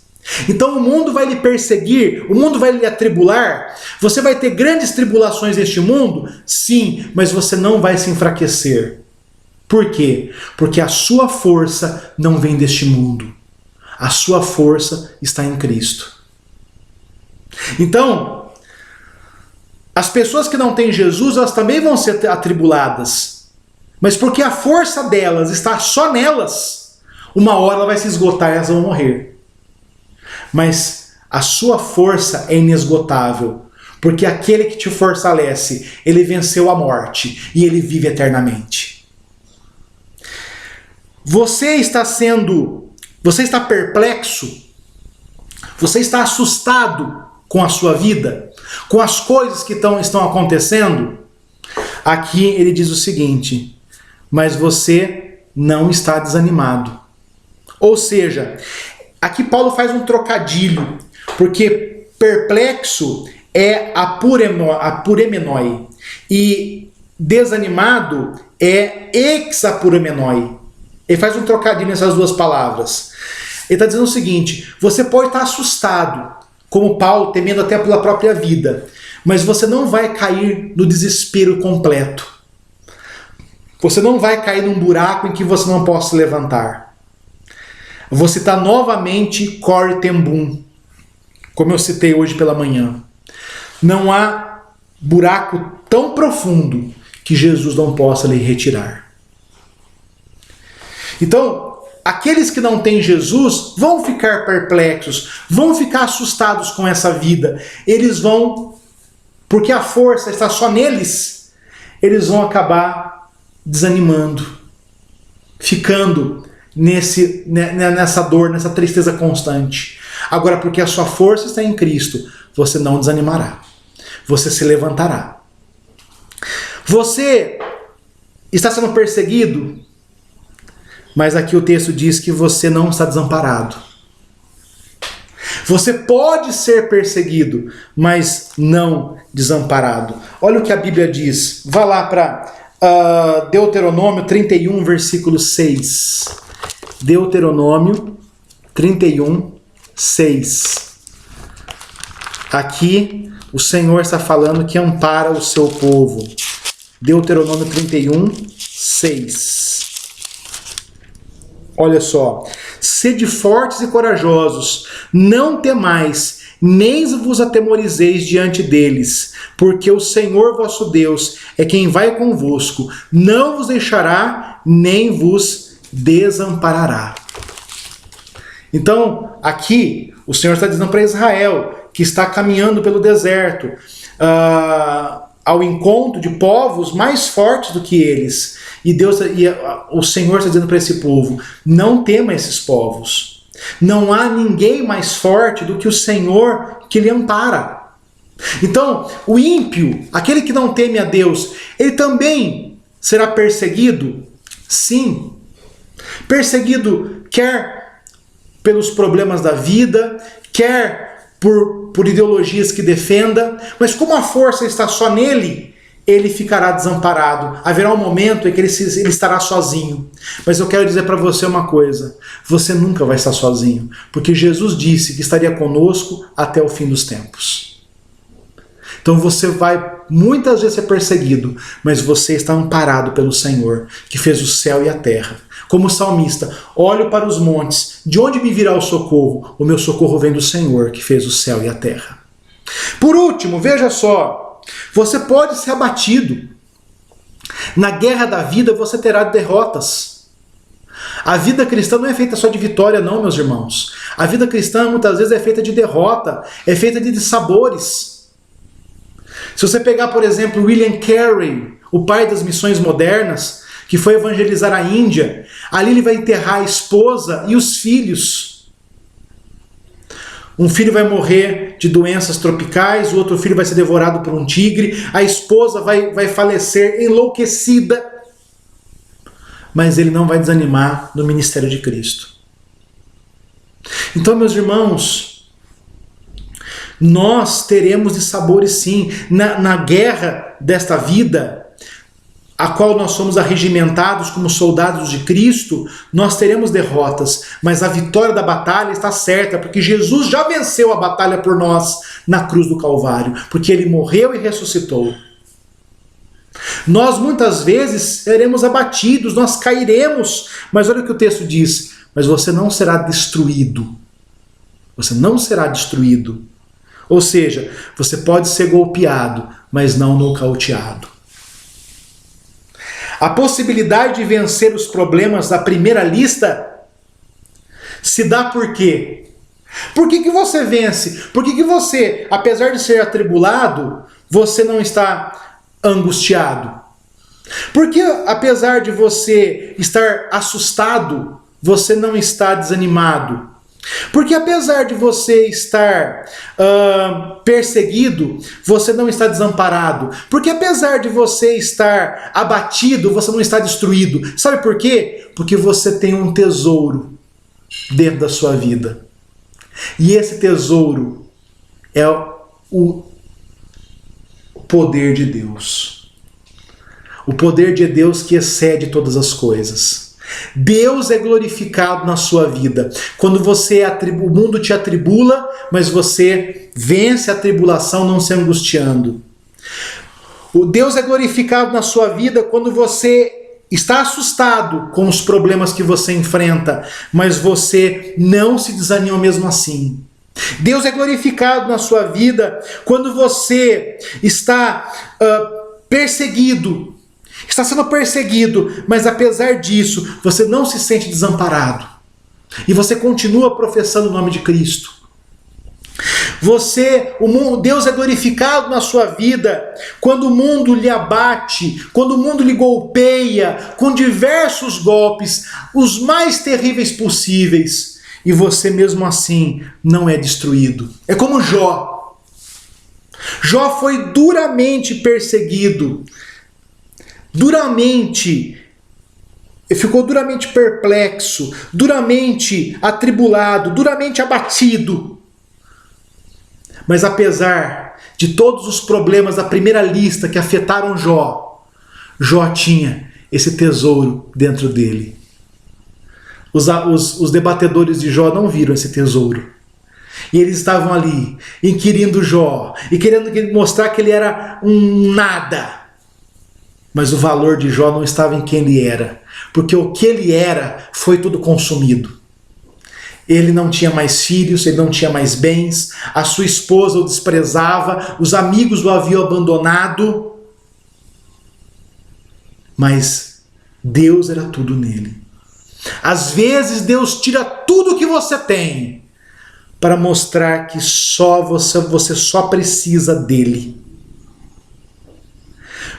Então o mundo vai lhe perseguir, o mundo vai lhe atribular, você vai ter grandes tribulações neste mundo? Sim, mas você não vai se enfraquecer. Por quê? Porque a sua força não vem deste mundo. A sua força está em Cristo. Então, as pessoas que não têm Jesus, elas também vão ser atribuladas. Mas porque a força delas está só nelas, uma hora ela vai se esgotar e elas vão morrer. Mas a sua força é inesgotável. Porque aquele que te fortalece, ele venceu a morte e ele vive eternamente. Você está perplexo? Você está assustado com a sua vida? Com as coisas que estão acontecendo? Aqui ele diz o seguinte: mas você não está desanimado. Ou seja, aqui Paulo faz um trocadilho, porque perplexo é apuremenoi e desanimado é exapuremenoi. Ele faz um trocadilho nessas duas palavras. Ele está dizendo o seguinte: você pode estar assustado, como Paulo, temendo até pela própria vida, mas você não vai cair no desespero completo. Você não vai cair num buraco em que você não possa se levantar. Vou citar novamente Corrie ten Boom, como eu citei hoje pela manhã. Não há buraco tão profundo que Jesus não possa lhe retirar. Então, aqueles que não têm Jesus vão ficar perplexos, vão ficar assustados com essa vida. Eles vão, porque a força está só neles, eles vão acabar desanimando, ficando nessa dor, nessa tristeza constante. Agora, porque a sua força está em Cristo, você não desanimará. Você se levantará. Você está sendo perseguido? Mas aqui o texto diz que você não está desamparado. Você pode ser perseguido, mas não desamparado. Olha o que a Bíblia diz. Vá lá para Deuteronômio 31, versículo 6. Deuteronômio 31, 6. Aqui o Senhor está falando que ampara o seu povo. Deuteronômio 31, 6. Olha só: sede fortes e corajosos, não temais, nem vos atemorizeis diante deles, porque o Senhor vosso Deus é quem vai convosco, não vos deixará, nem vos desamparará. Então, aqui, o Senhor está dizendo para Israel, que está caminhando pelo deserto, ao encontro de povos mais fortes do que eles. E o Senhor está dizendo para esse povo: não tema esses povos. Não há ninguém mais forte do que o Senhor que lhe ampara. Então, o ímpio, aquele que não teme a Deus, ele também será perseguido? Sim. Perseguido quer pelos problemas da vida, quer por ideologias que defenda, mas como a força está só nele, ele ficará desamparado. Haverá um momento em que ele estará sozinho. Mas eu quero dizer para você uma coisa: você nunca vai estar sozinho, porque Jesus disse que estaria conosco até o fim dos tempos. Então você vai muitas vezes ser perseguido, mas você está amparado pelo Senhor, que fez o céu e a terra. Como o salmista, olho para os montes, de onde me virá o socorro? O meu socorro vem do Senhor, que fez o céu e a terra. Por último, veja só, você pode ser abatido. Na guerra da vida você terá derrotas. A vida cristã não é feita só de vitória, não, meus irmãos. A vida cristã muitas vezes é feita de derrota, é feita de sabores. Se você pegar, por exemplo, William Carey, o pai das missões modernas, que foi evangelizar a Índia, ali ele vai enterrar a esposa e os filhos. Um filho vai morrer de doenças tropicais, o outro filho vai ser devorado por um tigre, a esposa vai falecer enlouquecida, mas ele não vai desanimar no ministério de Cristo. Então, meus irmãos, nós teremos de sabores sim, na guerra desta vida, a qual nós somos arregimentados como soldados de Cristo, nós teremos derrotas, mas a vitória da batalha está certa, porque Jesus já venceu a batalha por nós na cruz do Calvário, porque ele morreu e ressuscitou. Nós muitas vezes seremos abatidos, nós cairemos, mas olha o que o texto diz, mas você não será destruído. Você não será destruído. Ou seja, você pode ser golpeado, mas não nocauteado. A possibilidade de vencer os problemas da primeira lista se dá por quê? Por que você vence? Por que você, apesar de ser atribulado, você não está angustiado? Por que, apesar de você estar assustado, você não está desanimado? Porque apesar de você estar perseguido, você não está desamparado. Porque apesar de você estar abatido, você não está destruído. Sabe por quê? Porque você tem um tesouro dentro da sua vida. E esse tesouro é o poder de Deus. O poder de Deus que excede todas as coisas. Deus é glorificado na sua vida. Quando o mundo te atribula, mas você vence a tribulação não se angustiando. O Deus é glorificado na sua vida quando você está assustado com os problemas que você enfrenta, mas você não se desanima mesmo assim. Deus é glorificado na sua vida quando você está perseguido, está sendo perseguido, mas apesar disso, você não se sente desamparado. E você continua professando o nome de Cristo. Deus é glorificado na sua vida quando o mundo lhe abate, quando o mundo lhe golpeia com diversos golpes, os mais terríveis possíveis, e você mesmo assim não é destruído. É como Jó. Jó foi duramente perseguido, ficou duramente perplexo, duramente atribulado, duramente abatido. Mas apesar de todos os problemas da primeira lista que afetaram Jó, Jó tinha esse tesouro dentro dele. Os debatedores de Jó não viram esse tesouro. E eles estavam ali, inquirindo Jó, e querendo mostrar que ele era um nada. Mas o valor de Jó não estava em quem ele era, porque o que ele era foi tudo consumido. Ele não tinha mais filhos, ele não tinha mais bens, a sua esposa o desprezava, os amigos o haviam abandonado, mas Deus era tudo nele. Às vezes Deus tira tudo que você tem para mostrar que você só precisa dele.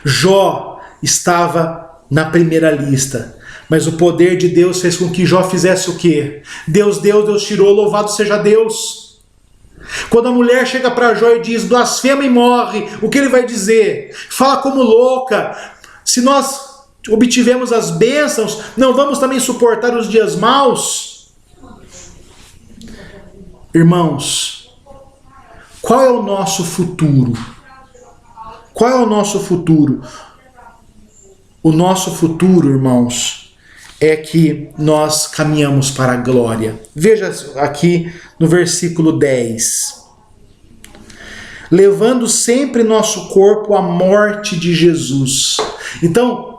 Jó estava na primeira lista, mas o poder de Deus fez com que Jó fizesse o quê? Deus deu, Deus tirou, louvado seja Deus. Quando a mulher chega para Jó e diz, blasfema e morre, o que ele vai dizer? Fala como louca, se nós obtivemos as bênçãos, não vamos também suportar os dias maus? Irmãos, qual é o nosso futuro? Qual é o nosso futuro? O nosso futuro, irmãos, é que nós caminhamos para a glória. Veja aqui no versículo 10. levando sempre nosso corpo à morte de Jesus. Então,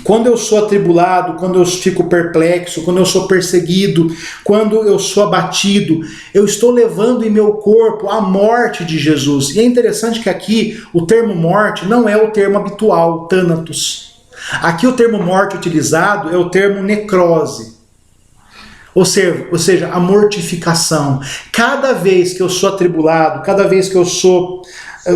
quando eu sou atribulado, quando eu fico perplexo, quando eu sou perseguido, quando eu sou abatido, eu estou levando em meu corpo a morte de Jesus. E é interessante que aqui o termo morte não é o termo habitual, thanatos. Aqui o termo morte utilizado é o termo necrose. Ou seja, a mortificação. Cada vez que eu sou atribulado, cada vez que eu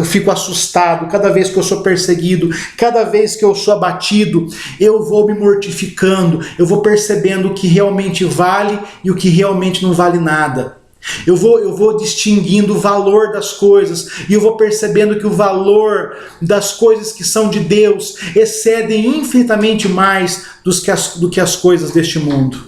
fico assustado, cada vez que eu sou perseguido, cada vez que eu sou abatido, eu vou me mortificando, eu vou percebendo o que realmente vale e o que realmente não vale nada. Eu vou distinguindo o valor das coisas e eu vou percebendo que o valor das coisas que são de Deus excedem infinitamente mais do que as coisas deste mundo.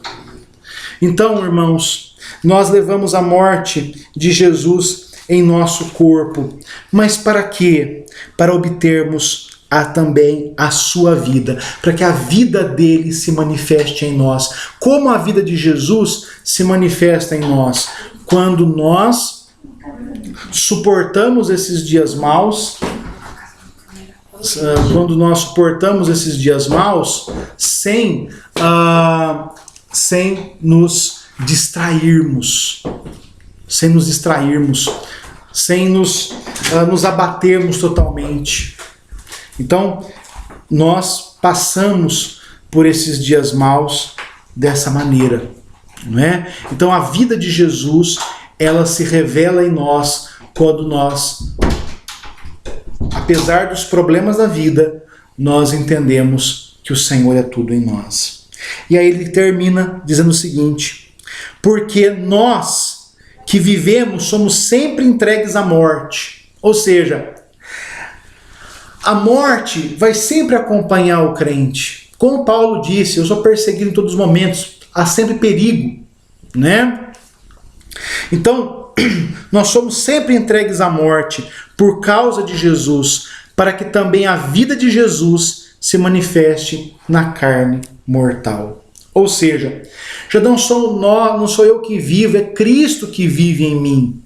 Então, irmãos, nós levamos a morte de Jesus em nosso corpo. Mas para quê? Para obtermos também a sua vida, para que a vida dele se manifeste em nós. Como a vida de Jesus se manifesta em nós? Quando nós suportamos esses dias maus, sem nos distrairmos, sem nos abatermos totalmente. Então, nós passamos por esses dias maus dessa maneira, não é? Então, a vida de Jesus, ela se revela em nós quando nós, apesar dos problemas da vida, nós entendemos que o Senhor é tudo em nós. E aí ele termina dizendo o seguinte: porque nós que vivemos somos sempre entregues à morte. Ou seja, a morte vai sempre acompanhar o crente. Como Paulo disse, eu sou perseguido em todos os momentos, há sempre perigo, né? Então, nós somos sempre entregues à morte por causa de Jesus, para que também a vida de Jesus se manifeste na carne mortal. Ou seja, já não sou eu que vivo, é Cristo que vive em mim.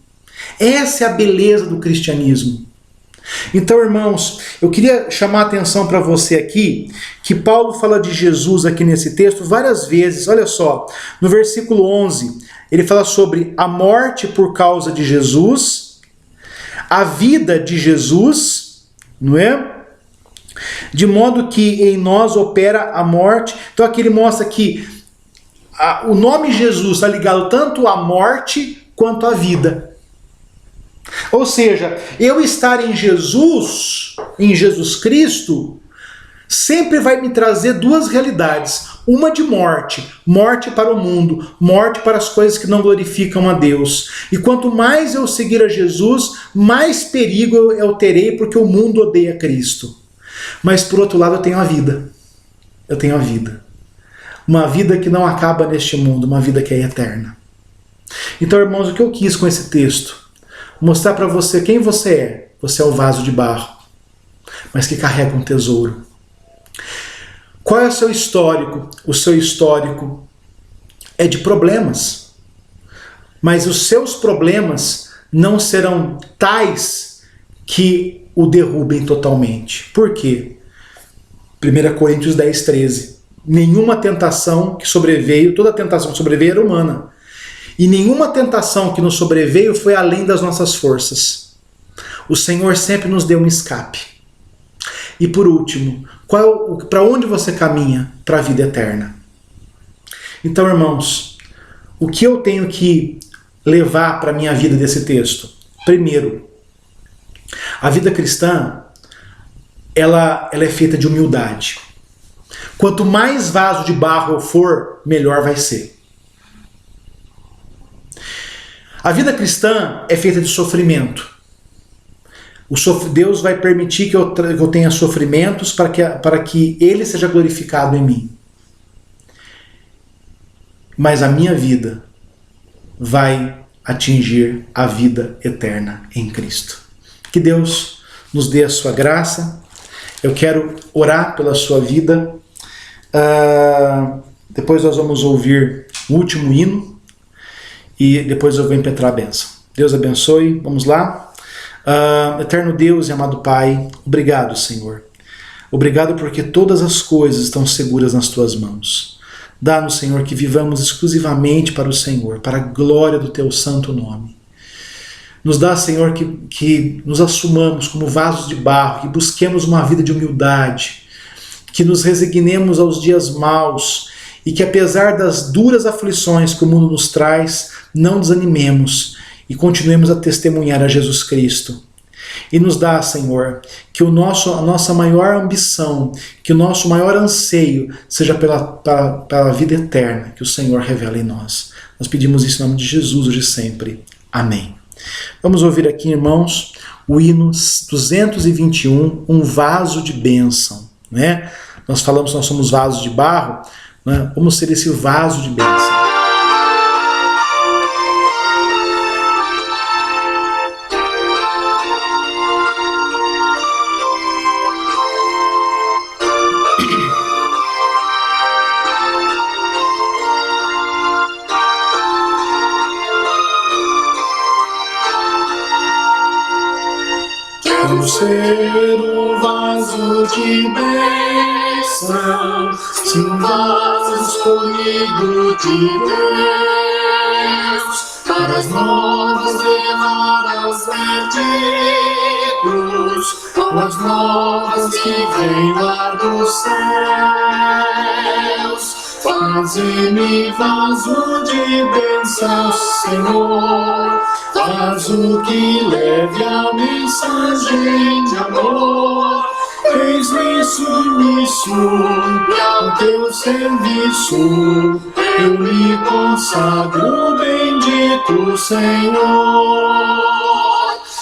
Essa é a beleza do cristianismo. Então, irmãos, eu queria chamar a atenção para você aqui, que Paulo fala de Jesus aqui nesse texto várias vezes. Olha só, no versículo 11, ele fala sobre a morte por causa de Jesus, a vida de Jesus, não é? De modo que em nós opera a morte. Então aqui ele mostra que o nome Jesus está ligado tanto à morte quanto à vida. Ou seja, eu estar em Jesus Cristo, sempre vai me trazer duas realidades. Uma de morte, morte para o mundo, morte para as coisas que não glorificam a Deus. E quanto mais eu seguir a Jesus, mais perigo eu terei, porque o mundo odeia Cristo. Mas por outro lado eu tenho a vida. Eu tenho a vida. Uma vida que não acaba neste mundo, uma vida que é eterna. Então, irmãos, o que eu quis com esse texto? Mostrar para você quem você é. Você é o vaso de barro, mas que carrega um tesouro. Qual é o seu histórico? O seu histórico é de problemas. Mas os seus problemas não serão tais que o derrubem totalmente. Por quê? 1 Coríntios 10, 13. Nenhuma tentação que sobreveio, toda tentação que sobreveio era humana. E nenhuma tentação que nos sobreveio foi além das nossas forças. O Senhor sempre nos deu um escape. E por último, para onde você caminha? Para a vida eterna. Então, irmãos, o que eu tenho que levar para a minha vida desse texto? Primeiro, a vida cristã, ela é feita de humildade. Quanto mais vaso de barro eu for, melhor vai ser. A vida cristã é feita de sofrimento. Deus vai permitir que eu tenha sofrimentos para que Ele seja glorificado em mim. Mas a minha vida vai atingir a vida eterna em Cristo. Que Deus nos dê a sua graça. Eu quero orar pela sua vida. Depois nós vamos ouvir o último hino. E depois eu vou impetrar a bênção. Deus abençoe. Vamos lá. Eterno Deus e amado Pai, obrigado, Senhor. Obrigado porque todas as coisas estão seguras nas Tuas mãos. Dá-nos, Senhor, que vivamos exclusivamente para o Senhor, para a glória do Teu santo nome. Nos dá, Senhor, que nos assumamos como vasos de barro, que busquemos uma vida de humildade, que nos resignemos aos dias maus e que, apesar das duras aflições que o mundo nos traz, não desanimemos e continuemos a testemunhar a Jesus Cristo. E nos dá, Senhor, que a nossa maior ambição, que o nosso maior anseio seja pela vida eterna que o Senhor revela em nós. Nós pedimos isso em nome de Jesus hoje e sempre. Amém. Vamos ouvir aqui, irmãos, o hino 221, um vaso de bênção. Né? Nós falamos que nós somos vasos de barro, né? Vamos ser esse vaso de bênção.
Quero ser um vaso de bênção, sim, um vaso escolhido de Deus, para as novas velar aos vertigos, com as novas que vêm lá dos céus. Faze-me vaso de bênção, Senhor, vaso que leve a mensagem de amor. Eis-me submisso e ao teu serviço eu me consagro, bendito Senhor.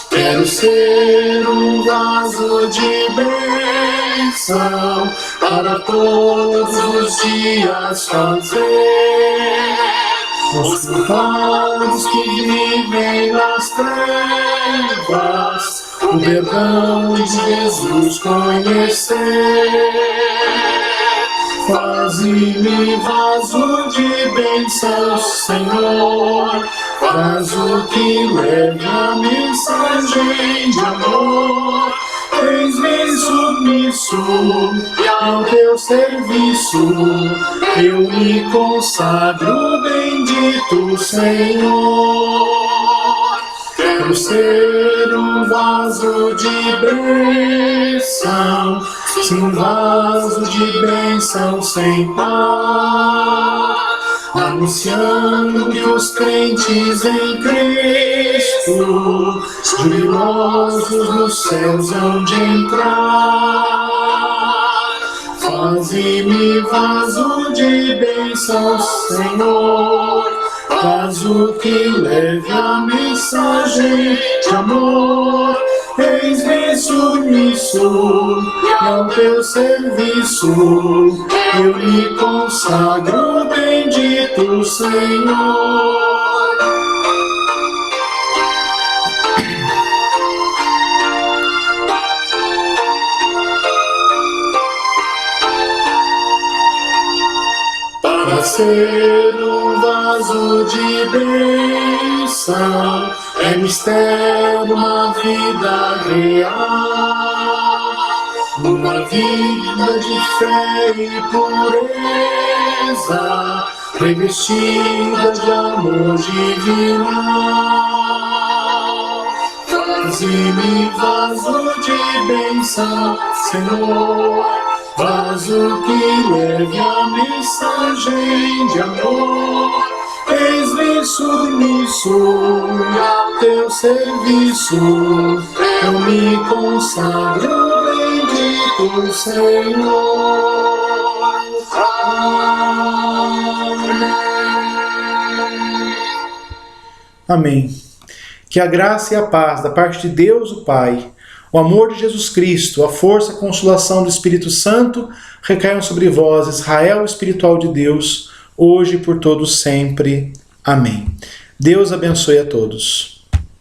Quero ser um vaso de bênção para todos os dias fazer os culpados que vivem nas trevas o perdão de Jesus conhecer. Faze-me vaso de bênção, Senhor, vaso que leve a mensagem de amor. Eis-me submisso e ao teu serviço eu me consagro, bendito Senhor. Quero ser um vaso de bênção, sim, um vaso de bênção sem par, anunciando que os crentes em Cristo, jubilosos nos céus hão de entrar. Faze-me vaso de bênção, Senhor, vaso que leve a mensagem de amor. Eis-me submisso e ao teu serviço eu me consagro, bendito Senhor. Para ser um vaso de bênção é mistério, uma vida real, uma vida de fé e pureza, revestida de amor divinal. Faze-me vaso de bênção, Senhor, vaso que leve a mensagem de amor. Eis-me submisso e ao teu serviço eu me consagro, bendito Senhor. Amém.
Amém. Que a graça e a paz da parte de Deus, o Pai, o amor de Jesus Cristo, a força e a consolação do Espírito Santo recaiam sobre vós, Israel espiritual de Deus, hoje e por todos sempre. Amém. Deus abençoe a todos.